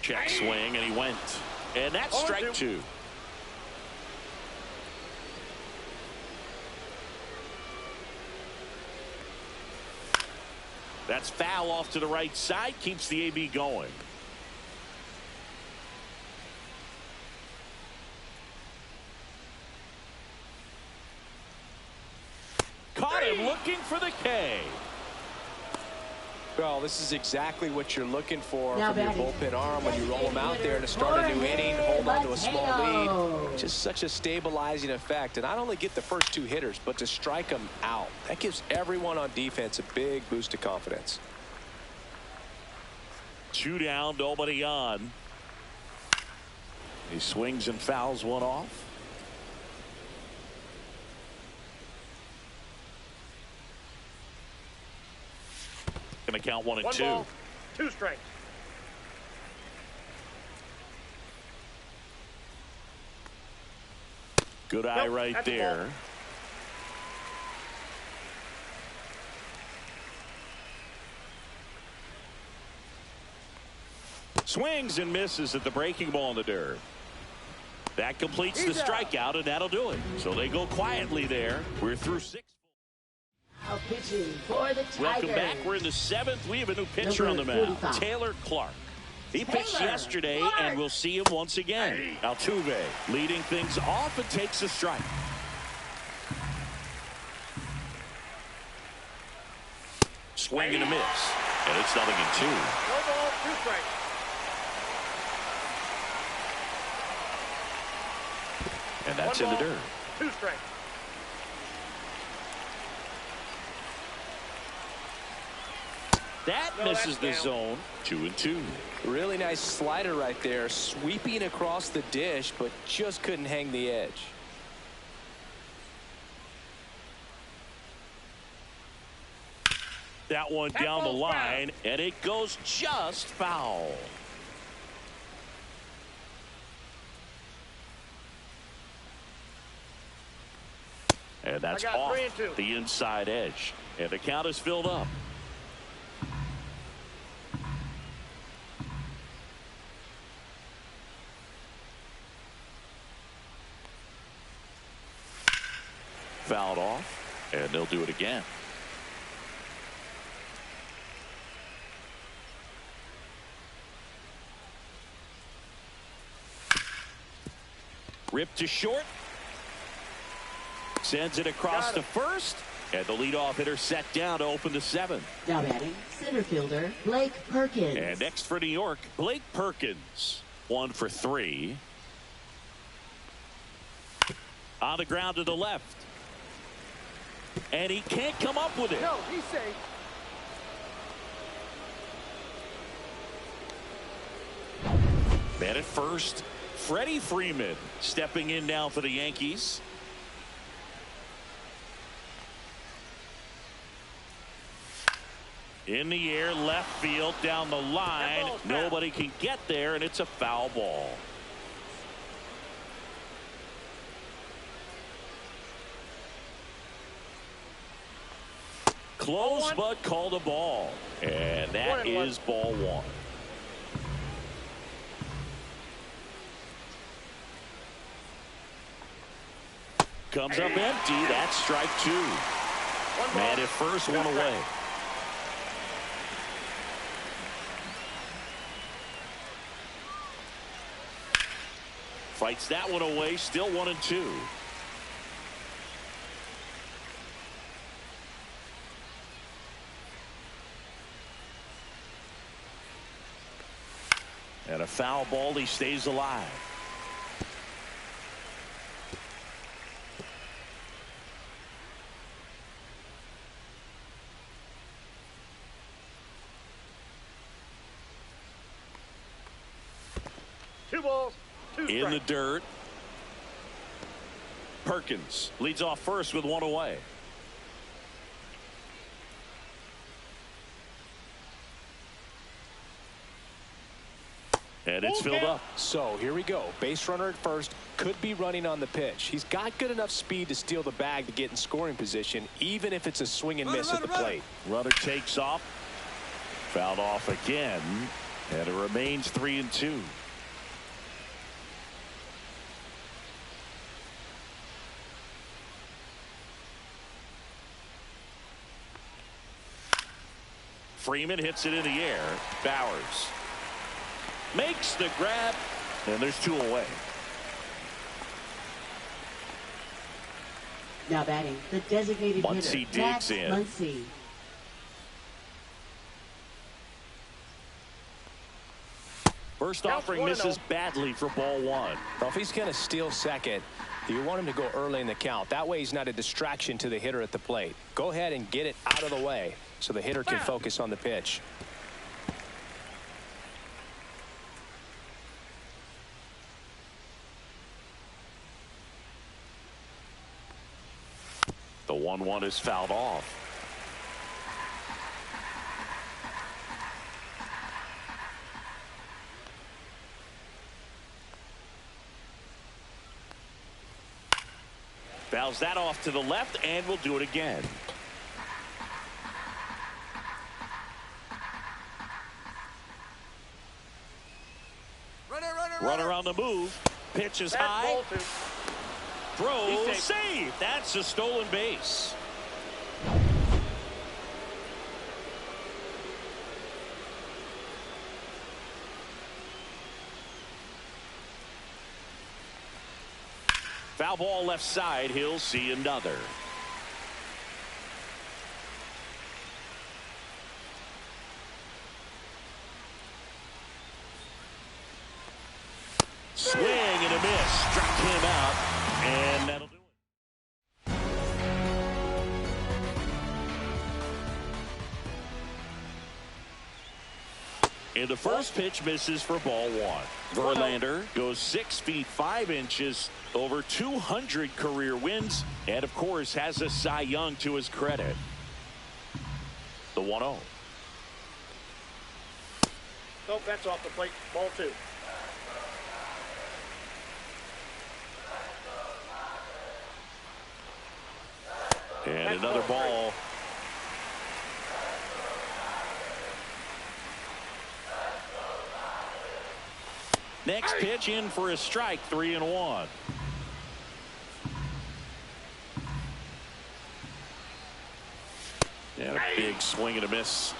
Check swing, and he went. And that's strike 2. That's foul off to the right side, keeps the AB going. Caught him looking for the K. Well, this is exactly what you're looking for from your bullpen arm when you roll them out there to start a new inning, hold on to a small lead. Just such a stabilizing effect. And not only get the first 2 hitters, but to strike them out. That gives everyone on defense a big boost of confidence. 2 down, nobody on. He swings and fouls 1 off. Gonna count 1 and 2. 1 ball, 2 strikes. Good eye right there. Swings and misses at the breaking ball in the dirt. That completes the strikeout, and that'll do it. So they go quietly there. We're through 6. Now pitching for the Tigers. Welcome back. We're in the 7th. We have a new pitcher on the mound, Taylor Clark. He pitched yesterday, and we'll see him once again. Altuve leading things off and takes a strike. Swing and a miss. And it's 0-2. 1 ball, 2 strikes. And that's in the dirt. 2 strikes. That misses the zone. 2-2. Really nice slider right there, sweeping across the dish, but just couldn't hang the edge. That one down the line, and it goes just foul. And that's off the inside edge. And the count is filled up. Fouled off, and they'll do it again. Ripped to short. Sends it across to first. And the leadoff hitter set down to open the 7th. Now batting, center fielder Blake Perkins. And next for New York, Blake Perkins. 1 for 3. On the ground to the left. And he can't come up with it. No, he's safe. Man at first, Freddie Freeman stepping in now for the Yankees. In the air, left field, down the line. Nobody can get there, and it's a foul ball. Close, but called a ball. And that is ball 1. Comes up empty. That's strike two. Man at first, one away. Fights that one away. Still 1-2. And a foul ball. He stays alive. Two balls, two strikes. In the dirt. Perkins leads off first with one away. And it's filled up. So here we go. Base runner at first, could be running on the pitch. He's got good enough speed to steal the bag to get in scoring position, even if it's a swing and miss at the plate. Runner takes off. Fouled off again. And it remains 3-2. Freeman hits it in the air. Bowers makes the grab, and there's two away. Now batting, the designated Muncy hitter, digs Max in. Muncy. First offering misses badly for ball one. Well, if he's going to steal second, you want him to go early in the count. That way he's not a distraction to the hitter at the plate. Go ahead and get it out of the way so the hitter can focus on the pitch. The 1-1 is fouled off. Fouls that off to the left, and we'll do it again. Runner on the move. Pitch is high. Throw, save. That's a stolen base. Foul ball left side. He'll see another. Swing and a miss. Struck him out. And that'll do it. And the first pitch misses for ball one. Verlander goes 6 feet 5 inches, over 200 career wins, and of course has a Cy Young to his credit. The 1-0. Nope, that's off the plate. Ball two. And another ball. Next pitch in for a strike, 3-1. And a big swing and a miss.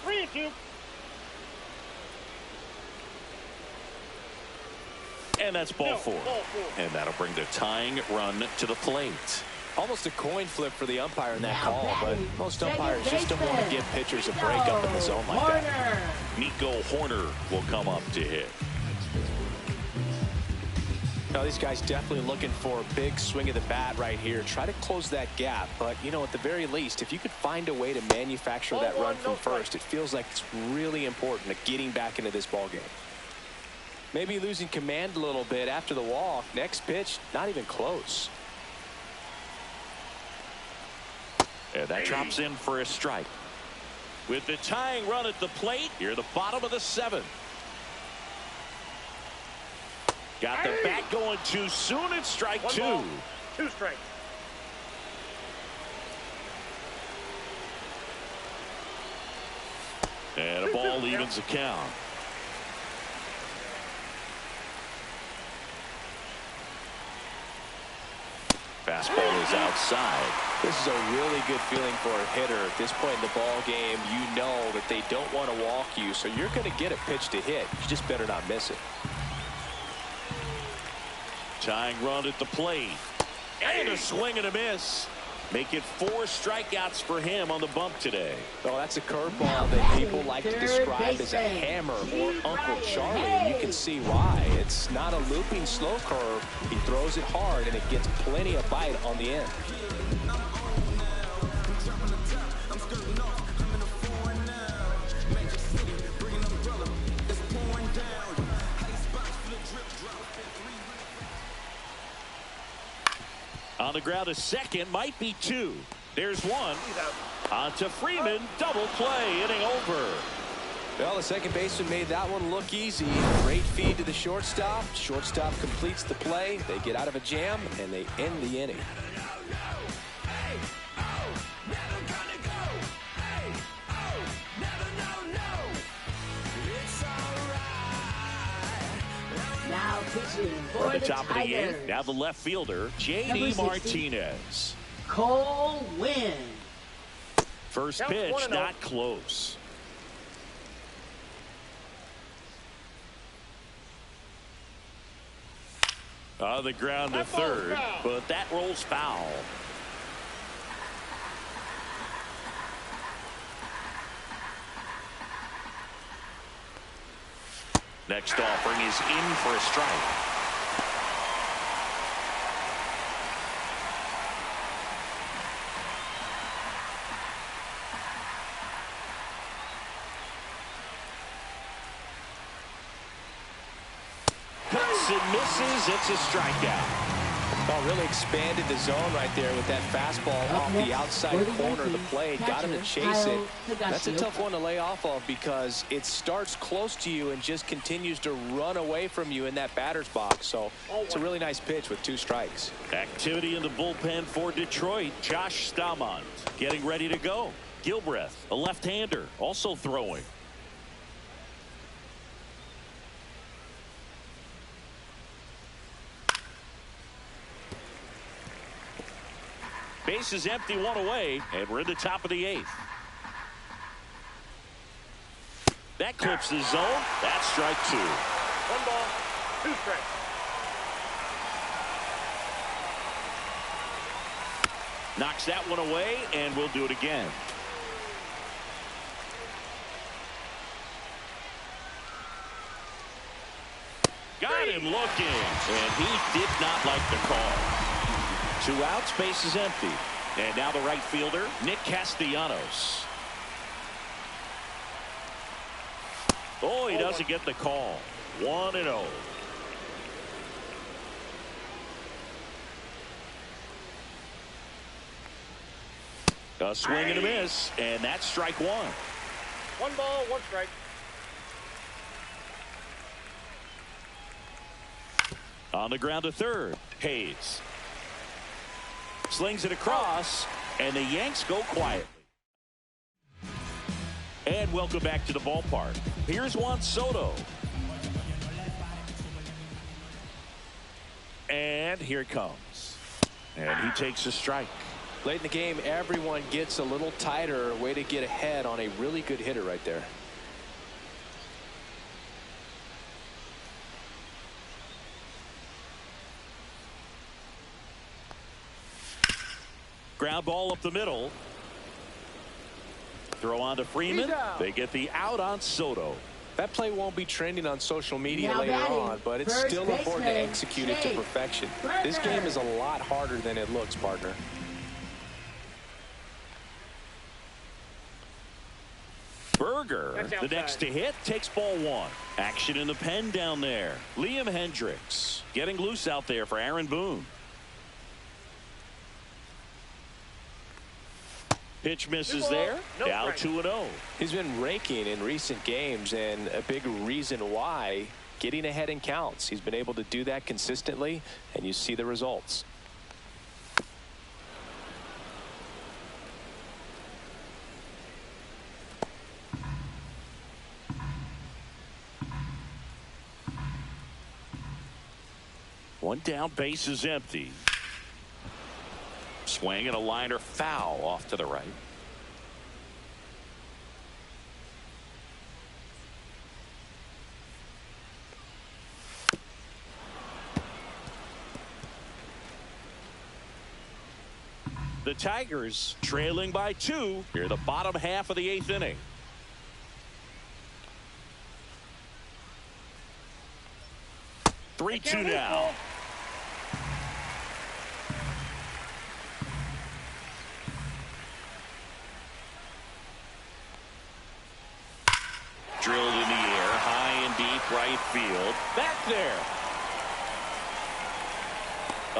3-2. And that's ball four. And that'll bring the tying run to the plate. Almost a coin flip for the umpire in that call, but most umpires just don't want to give pitchers a break up in the zone like that. Nico Horner will come up to hit. Now, these guys definitely looking for a big swing of the bat right here. Try to close that gap, but, you know, at the very least, if you could find a way to manufacture that run from first, it feels like it's really important to getting back into this ballgame. Maybe losing command a little bit after the walk. Next pitch, not even close. And that drops in for a strike. With the tying run at the plate, here the bottom of the 7th. Got the bat going too soon. It's strike 2. 2 strikes. And a ball evens the count. Fastball is outside. This is a really good feeling for a hitter. At this point in the ball game, you know that they don't want to walk you, so you're going to get a pitch to hit. You just better not miss it. Tying run at the plate. And a swing and a miss. Make it 4 strikeouts for him on the bump today. Well, that's a curveball that people like to describe as a hammer or Uncle Charlie, and you can see why. It's not a looping slow curve. He throws it hard, and it gets plenty of bite on the end. On the ground, a second, might be 2. There's 1. On to Freeman, double play, inning over. Well, the second baseman made that one look easy. Great feed to the shortstop. Shortstop completes the play. They get out of a jam, and they end the inning. Now pitching for From the the top of the 8th, Tigers, now the left fielder, J.D. Number 60. Martinez. Cole Winn. First Counts pitch, 1-0. not close. On the ground to That ball's third, foul. but that rolls foul. Next offering is in for a strike. Cuts and misses. It's a strikeout. Well, really expanded the zone right there with that fastball Up off next the outside for the corner of the Yankees, plate. Got him to catcher, chase it. Kyle That's a Higashioka. tough one to lay off of because it starts close to you and just continues to run away from you in that batter's box. So it's a really nice pitch with 2 strikes. Activity in the bullpen for Detroit. Josh Stamont getting ready to go. Gilbreth, a left-hander, also throwing. Base is empty, 1 away, and we're in the top of the 8th. That clips the zone. That's strike 2. 1 ball, 2 strikes. Knocks that one away, and we'll do it again. Got him looking, and he did not like the call. 2 outs, base is empty. And now the right fielder, Nick Castellanos. Oh, he doesn't get the call. 1-0. A swing and a miss, and that's strike 1. 1 ball, 1 strike. On the ground to third, Hayes. Slings it across, and the Yanks go quietly. And welcome back to the ballpark. Here's Juan Soto. And here it comes. And he takes a strike. Late in the game, everyone gets a little tighter. Way to get ahead on a really good hitter right there. Ground ball up the middle. Throw on to Freeman. They get the out on Soto. That play won't be trending on social media Now later batting, on, but it's first still important to baseman, execute it to Jake perfection. Burger. This game is a lot harder than it looks, partner. Burger, That's the outside. next to hit, takes ball 1. Action in the pen down there. Liam Hendricks getting loose out there for Aaron Boone. Pitch misses 2 there. balls, no Now strike. 2-0. He's been raking in recent games, and a big reason why, getting ahead in counts. He's been able to do that consistently, and you see the results. One down, base is empty. Swing and a liner foul off to the right. The Tigers trailing by 2 here the bottom half of the 8th inning. Three two now. Drilled in the air, high and deep right field. Back there.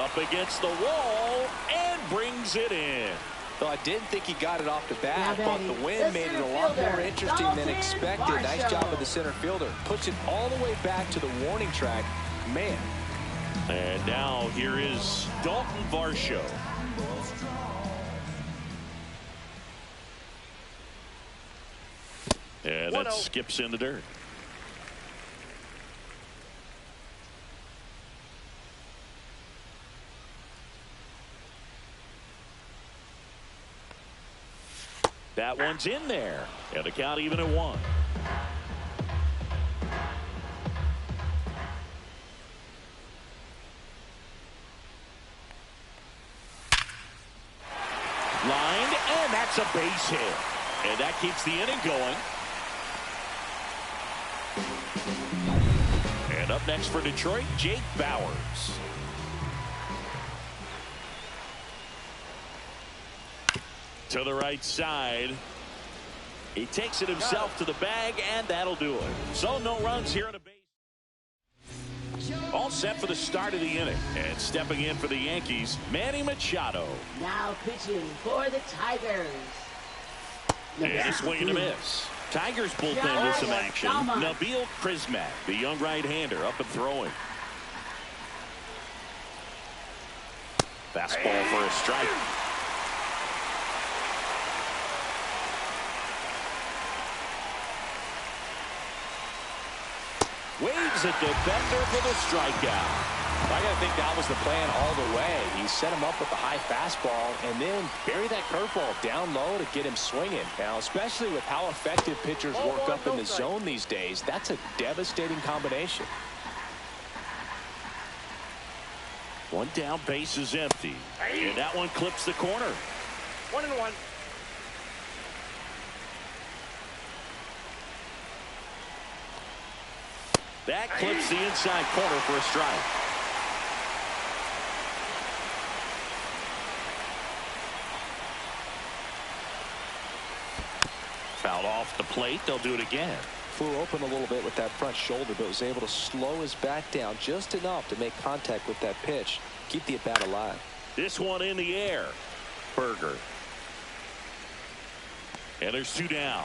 Up against the wall and brings it in. Though I didn't think he got it off the bat, but the wind made it a lot more interesting than expected. Nice job of the center fielder. Puts it all the way back to the warning track. Man. And now here is Dalton Varsho. And that skips in the dirt. That one's in there. And the count even at 1. Lined, and that's a base hit. And that keeps the inning going. And up next for Detroit, Jake Bauers. To the right side. He takes it himself to the bag, and that'll do it. So no runs here in a base. All set for the start of the inning. And stepping in for the Yankees, Manny Machado. Now pitching for the Tigers. And a swing and a miss. Tigers bullpen with some action. Nabil Prismac, the young right-hander, up and throwing. Fastball for a strike. Waves a defender for the strikeout. I got to think that was the plan all the way. He set him up with the high fastball and then bury that curveball down low to get him swinging. Now, especially with how effective pitchers work up in the zone these days, that's a devastating combination. One down, base is empty. And that one clips the corner. 1-1. That clips the inside corner for a strike. Fouled off the plate. They'll do it again. Flew open a little bit with that front shoulder, but was able to slow his back down just enough to make contact with that pitch. Keep the at-bat alive. This one in the air. Berger. And there's 2 down.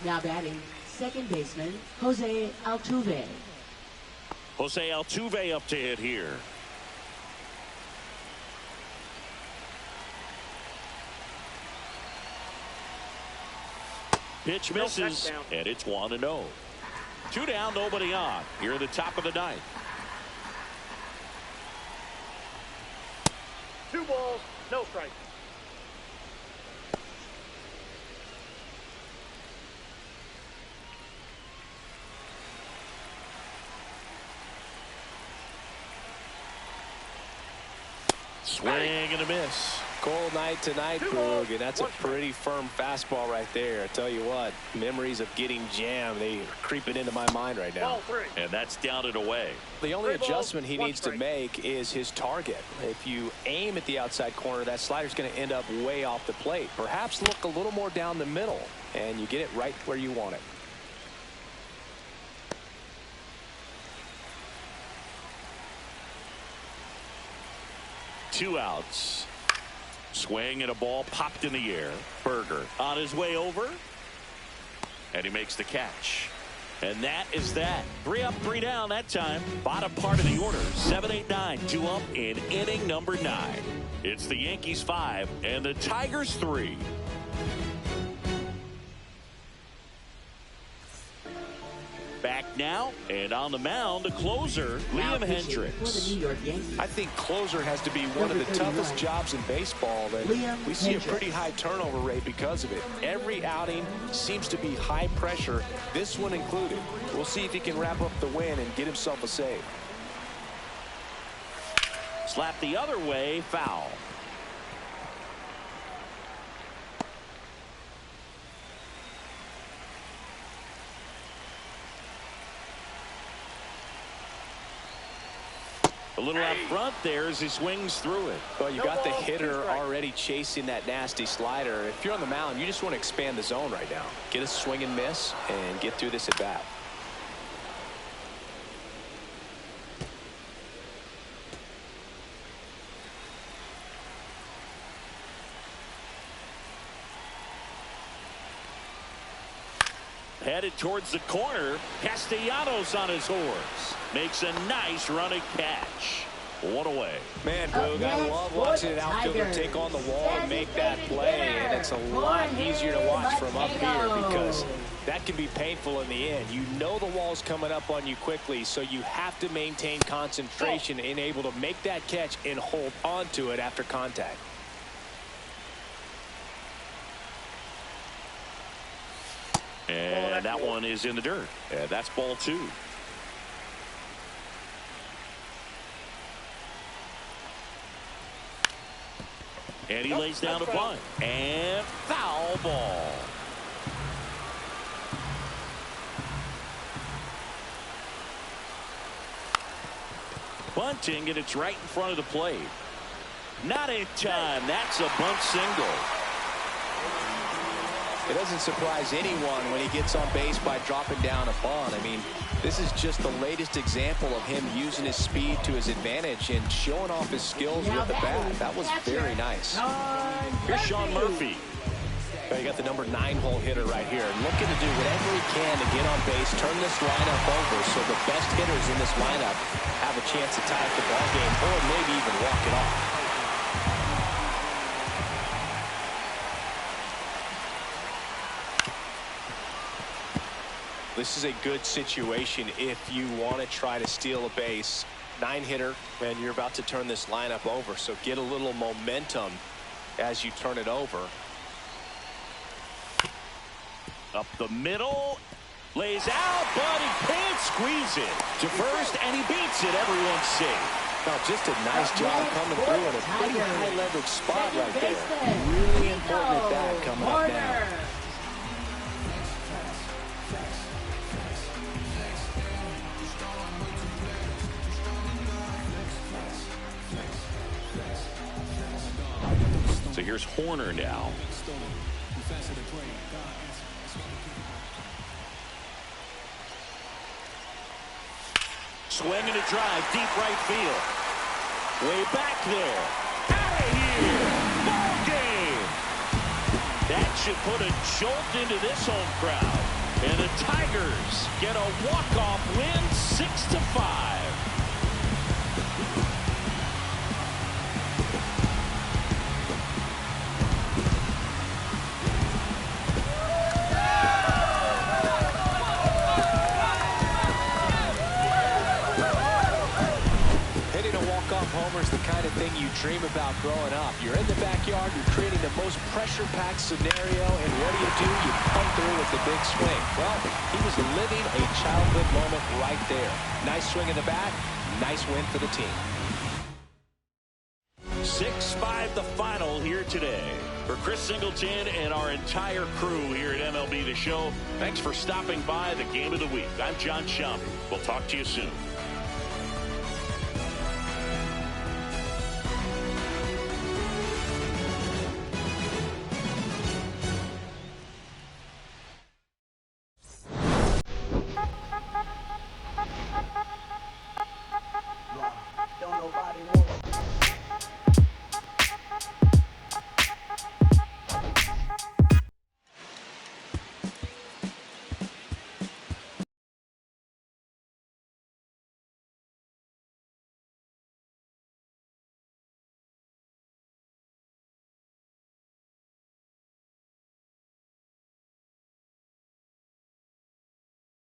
Now batting, second baseman, Jose Altuve. Jose Altuve up to hit here. Pitch misses, and it's 1-0. 2 down, nobody on. Here at the top of the 9th. 2 balls, no strikes. Swing and a miss. Cold night tonight, Boog, and that's a pretty firm fastball right there. I tell you what, memories of getting jammed, they are creeping into my mind right now. And that's down and away. The only adjustment he needs to make is his target. If you aim at the outside corner, that slider's going to end up way off the plate. Perhaps look a little more down the middle, and you get it right where you want it. Two outs. Swing and a ball popped in the air. Berger on his way over. And he makes the catch. And that is that. 3 up, 3 down that time. Bottom part of the order. 7, 8, 9. 2 up in inning number 9. It's the Yankees 5 and the Tigers 3. Back now, and on the mound, the closer, Liam Hendricks. I think closer has to be one of the toughest jobs in baseball, and we see a pretty high turnover rate because of it. Every outing seems to be high pressure, this one included. We'll see if he can wrap up the win and get himself a save. Slap the other way, foul. A little out front there as he swings through it. Well, you got the hitter already chasing that nasty slider. If you're on the mound, you just want to expand the zone right now. Get a swing and miss and get through this at bat. Headed towards the corner. Castellanos on his horse. Makes a nice running catch. One away. Man, Boog, I love watching an outfielder take on the wall and make that play, and it's a lot easier to watch from up here because that can be painful in the end. You know the wall's coming up on you quickly, so you have to maintain concentration and able to make that catch and hold on to it after contact. And that one is in the dirt. That's ball 2. And he lays down a bunt. And foul ball. Bunting, and it's right in front of the plate. Not in time. That's a bunt single. It doesn't surprise anyone when he gets on base by dropping down a bunt. I mean, this is just the latest example of him using his speed to his advantage and showing off his skills with the bat. That was very nice. Here's Sean Murphy. You got the number 9 hole hitter right here, looking to do whatever he can to get on base, turn this lineup over so the best hitters in this lineup have a chance to tie up the ball game or maybe even walk it off. This is a good situation if you want to try to steal a base. 9 hitter, and you're about to turn this lineup over, so get a little momentum as you turn it over. Up the middle, lays out, but he can't squeeze it to first, and he beats it. Everyone's safe. Now, just a nice job coming through in a pretty high leverage spot right there. Really important at that coming up now. So here's Horner now. Swinging a drive, deep right field. Way back there. Out of here. Ball game. That should put a jolt into this home crowd. And the Tigers get a walk-off win, 6-5. Homer's the kind of thing you dream about growing up. You're in the backyard, you're creating the most pressure-packed scenario, and what do? You come through with the big swing. Well, he was living a childhood moment right there. Nice swing of the bat, nice win for the team. 6-5 the final here today. For Chris Singleton and our entire crew here at MLB The Show, thanks for stopping by the Game of the Week. I'm John Schaumburg. We'll talk to you soon.